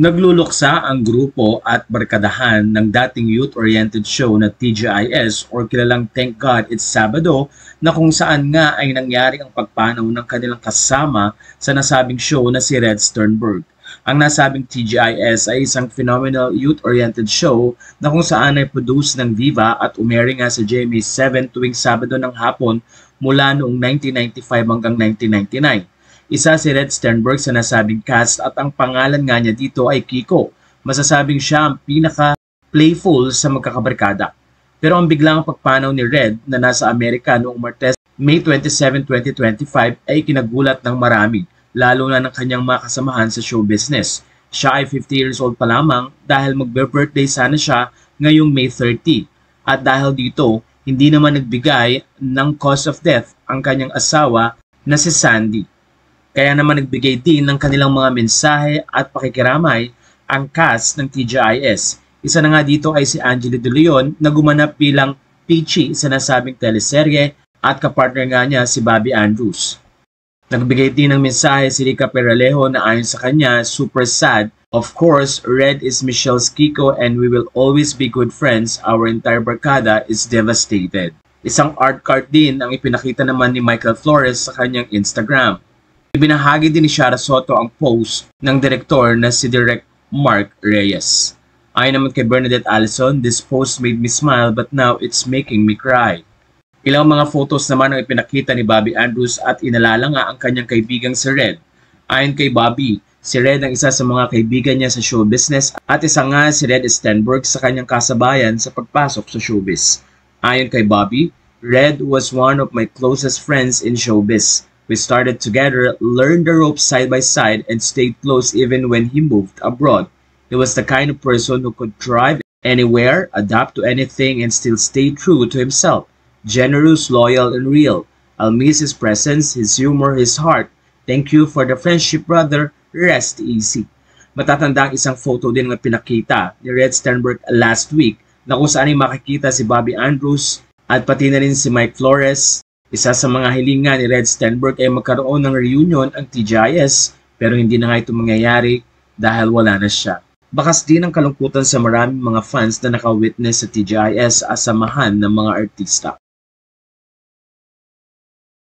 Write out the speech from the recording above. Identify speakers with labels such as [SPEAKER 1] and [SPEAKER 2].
[SPEAKER 1] Nagluluksa ang grupo at barkadahan ng dating youth-oriented show na TGIS or kilalang Thank God It's Sabado na kung saan nga ay nangyari ang pagpanaw ng kanilang kasama sa nasabing show na si Red Sternberg. Ang nasabing TGIS ay isang phenomenal youth-oriented show na kung saan ay produce ng Viva at umere nga sa GMA7 tuwing Sabado ng hapon mula noong 1995 hanggang 1999. Isa si Red Sternberg sa nasabing cast at ang pangalan nga niya dito ay Kiko. Masasabing siya ang pinaka-playful sa magkakabarkada. Pero ang biglang pagpanaw ni Red na nasa Amerika noong Martes, May 27, 2025 ay kinagulat ng marami, lalo na ng kanyang mga kasamahan sa show business. Siya ay 50 years old pa lamang dahil magbe-birthday sana siya ngayong May 30. At dahil dito, hindi naman nagbigay ng cause of death ang kanyang asawa na si Sandy. Kaya naman nagbigay din ng kanilang mga mensahe at pakikiramay ang cast ng TGIS. Isa na nga dito ay si Angela De Leon na gumanap bilang Peachy sa nasabing teleserye at kapartner nga niya si Bobby Andrews. Nagbigay din ng mensahe si Rica Peralejo na ayon sa kanya, super sad. Of course, Red is Michelle's Kiko and we will always be good friends. Our entire barkada is devastated. Isang art card din ang ipinakita naman ni Michael Flores sa kanyang Instagram. Ibinahagi din ni Shara Soto ang post ng direktor na si Direk Mark Reyes. Ayon naman kay Bernadette Allison, this post made me smile but now it's making me cry. Ilang mga photos naman ang ipinakita ni Bobby Andrews at inalala nga ang kanyang kaibigang si Red. Ayon kay Bobby, si Red ang isa sa mga kaibigan niya sa show business at isa nga si Red Sternberg sa kanyang kasabayan sa pagpasok sa showbiz. Ayon kay Bobby, Red was one of my closest friends in showbiz. We started together, learned the ropes side by side, and stayed close even when he moved abroad. He was the kind of person who could thrive anywhere, adapt to anything, and still stay true to himself. Generous, loyal, and real. I'll miss his presence, his humor, his heart. Thank you for the friendship, brother. Rest easy. Matatandang isang photo din na pinakita ni Red Sternberg last week na kung saan ay makikita si Bobby Andrews at pati na rin si Mike Flores. Isa sa mga hilingan ni Red Sternberg ay magkaroon ng reunion ang TGIS pero hindi na nga ito mangyayari dahil wala na siya. Bakas din ang kalungkutan sa maraming mga fans na naka-witness sa TGIS as samahan ng mga artista.